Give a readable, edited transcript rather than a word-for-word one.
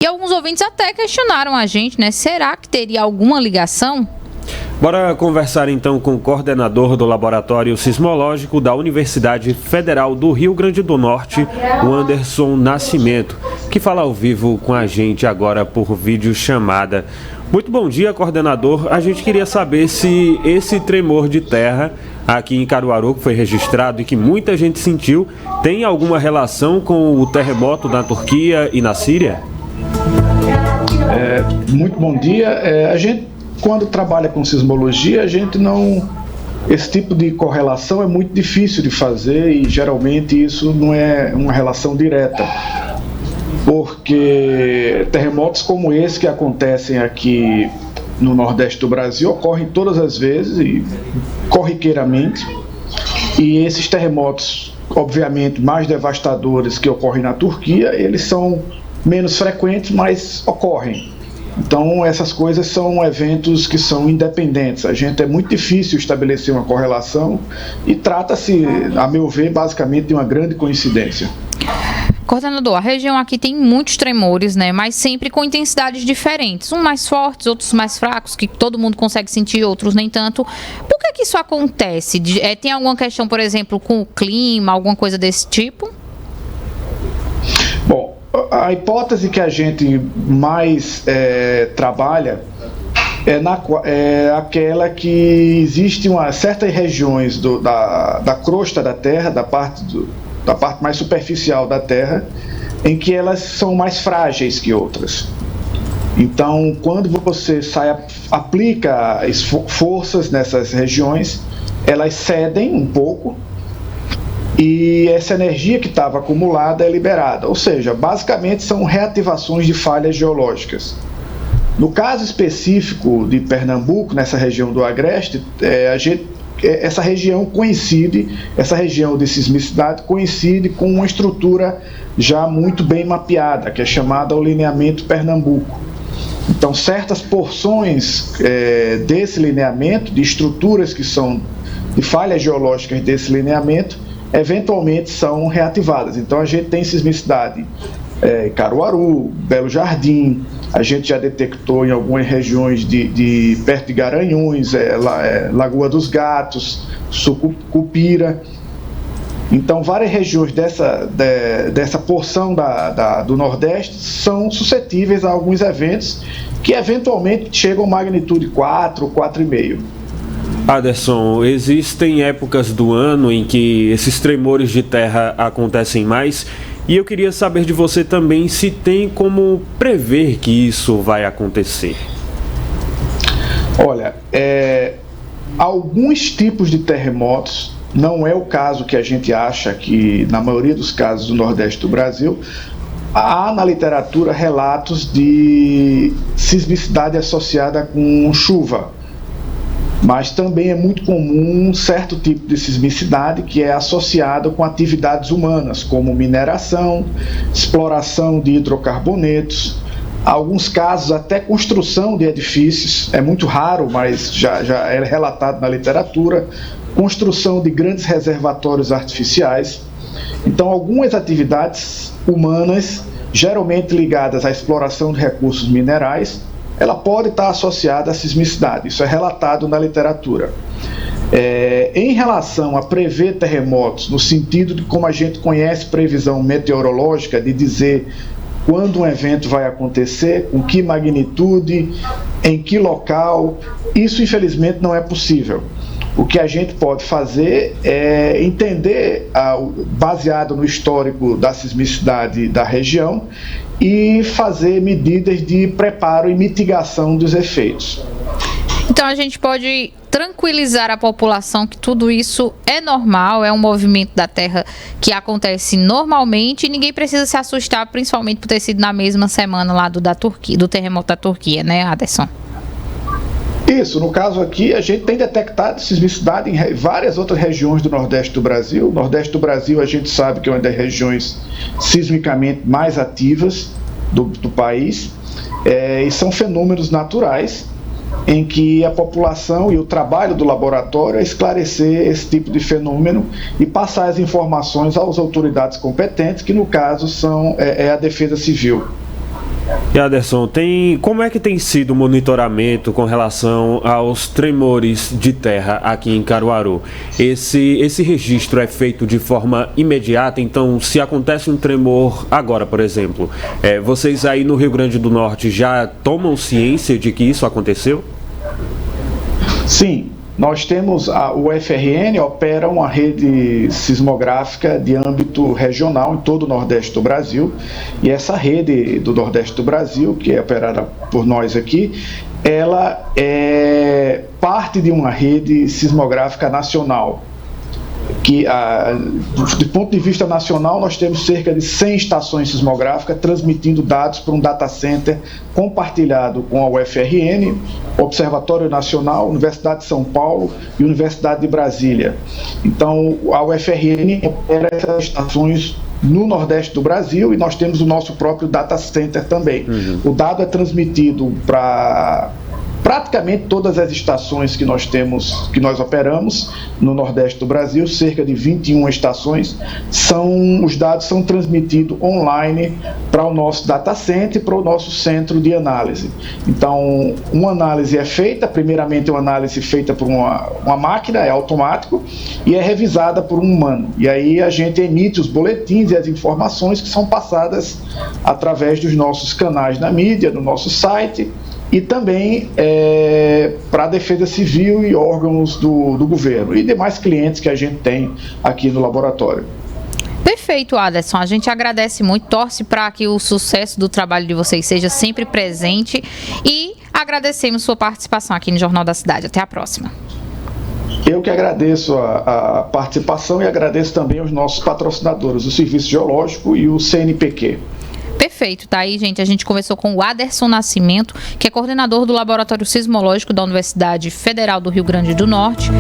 alguns ouvintes até questionaram a gente, né? Será que teria alguma ligação? Bora conversar então com o coordenador do Laboratório Sismológico da Universidade Federal do Rio Grande do Norte, o Anderson Nascimento, que fala ao vivo com a gente agora por videochamada. Muito bom dia, coordenador. A gente queria saber se esse tremor de terra aqui em Caruaru, que foi registrado e que muita gente sentiu, tem alguma relação com o terremoto na Turquia e na Síria? Muito bom dia. A gente, quando trabalha com sismologia, a gente não... Esse tipo de correlação é muito difícil de fazer e geralmente isso não é uma relação direta. Porque terremotos como esse que acontecem aqui no Nordeste do Brasil ocorrem todas as vezes e corriqueiramente. E esses terremotos, obviamente, mais devastadores que ocorrem na Turquia, eles são menos frequentes, mas ocorrem. Então, essas coisas são eventos que são independentes. É muito difícil estabelecer uma correlação e trata-se, a meu ver, basicamente de uma grande coincidência. Coordenador, a região aqui tem muitos tremores, né? Mas sempre com intensidades diferentes. Uns mais fortes, outros mais fracos, que todo mundo consegue sentir, outros nem tanto. Por que isso acontece? Tem alguma questão, por exemplo, com o clima, alguma coisa desse tipo? Bom, a hipótese que a gente mais trabalha é aquela que existe certas regiões da crosta da Terra, da parte mais superficial da Terra, em que elas são mais frágeis que outras. Então, quando você aplica forças nessas regiões, elas cedem um pouco e essa energia que estava acumulada é liberada. Ou seja, basicamente são reativações de falhas geológicas. No caso específico de Pernambuco, nessa região do Agreste, essa região de sismicidade coincide com uma estrutura já muito bem mapeada, que é chamada o lineamento Pernambuco. Então, certas porções desse lineamento, de estruturas que são de falhas geológicas desse lineamento, eventualmente são reativadas. Então, a gente tem sismicidade em Caruaru, Belo Jardim, a gente já detectou em algumas regiões perto de Garanhuns, Lagoa dos Gatos, Sucupira. Então, várias regiões dessa porção do Nordeste são suscetíveis a alguns eventos que eventualmente chegam a magnitude 4 ou 4,5. Aderson, existem épocas do ano em que esses tremores de terra acontecem mais e eu queria saber de você também se tem como prever que isso vai acontecer. Olha, alguns tipos de terremotos, não é o caso que a gente acha que na maioria dos casos do Nordeste do Brasil, há na literatura relatos de sismicidade associada com chuva. Mas também é muito comum um certo tipo de sismicidade que é associado com atividades humanas, como mineração, exploração de hidrocarbonetos, alguns casos até construção de edifícios, é muito raro, mas já é relatado na literatura, construção de grandes reservatórios artificiais. Então, algumas atividades humanas, geralmente ligadas à exploração de recursos minerais, ela pode estar associada à sismicidade, isso é relatado na literatura. Em relação a prever terremotos, no sentido de como a gente conhece previsão meteorológica, de dizer quando um evento vai acontecer, com que magnitude, em que local, isso infelizmente não é possível. O que a gente pode fazer é entender, baseado no histórico da sismicidade da região, e fazer medidas de preparo e mitigação dos efeitos. Então a gente pode tranquilizar a população que tudo isso é normal, é um movimento da Terra que acontece normalmente e ninguém precisa se assustar, principalmente por ter sido na mesma semana lá do terremoto da Turquia, né, Aderson? Isso, no caso aqui, a gente tem detectado sismicidade em várias outras regiões do Nordeste do Brasil. O Nordeste do Brasil, a gente sabe que é uma das regiões sismicamente mais ativas do país, e são fenômenos naturais em que a população e o trabalho do laboratório é esclarecer esse tipo de fenômeno e passar as informações às autoridades competentes, que no caso é a Defesa Civil. E Aderson, como é que tem sido o monitoramento com relação aos tremores de terra aqui em Caruaru? Esse registro é feito de forma imediata, então se acontece um tremor agora, por exemplo, vocês aí no Rio Grande do Norte já tomam ciência de que isso aconteceu? Sim. Nós temos, o UFRN opera uma rede sismográfica de âmbito regional em todo o Nordeste do Brasil, e essa rede do Nordeste do Brasil, que é operada por nós aqui, ela é parte de uma rede sismográfica nacional, que, do ponto de vista nacional, nós temos cerca de 100 estações sismográficas transmitindo dados para um data center compartilhado com a UFRN, Observatório Nacional, Universidade de São Paulo e Universidade de Brasília. Então, a UFRN opera essas estações no Nordeste do Brasil, e nós temos o nosso próprio data center também. O dado é transmitido para praticamente todas as estações que nós temos, que nós operamos no Nordeste do Brasil, cerca de 21 estações, os dados são transmitidos online para o nosso data center e para o nosso centro de análise. Então, uma análise é feita, primeiramente uma análise feita por uma máquina, é automático, e é revisada por um humano. E aí a gente emite os boletins e as informações que são passadas através dos nossos canais na mídia, no nosso site, e também para a Defesa Civil e órgãos do governo e demais clientes que a gente tem aqui no laboratório. Perfeito, Aderson. A gente agradece muito, torce para que o sucesso do trabalho de vocês seja sempre presente e agradecemos sua participação aqui no Jornal da Cidade. Até a próxima. Eu que agradeço a participação e agradeço também aos nossos patrocinadores, o Serviço Geológico e o CNPq. Perfeito, tá aí, gente. A gente conversou com o Aderson Nascimento, que é coordenador do Laboratório Sismológico da Universidade Federal do Rio Grande do Norte.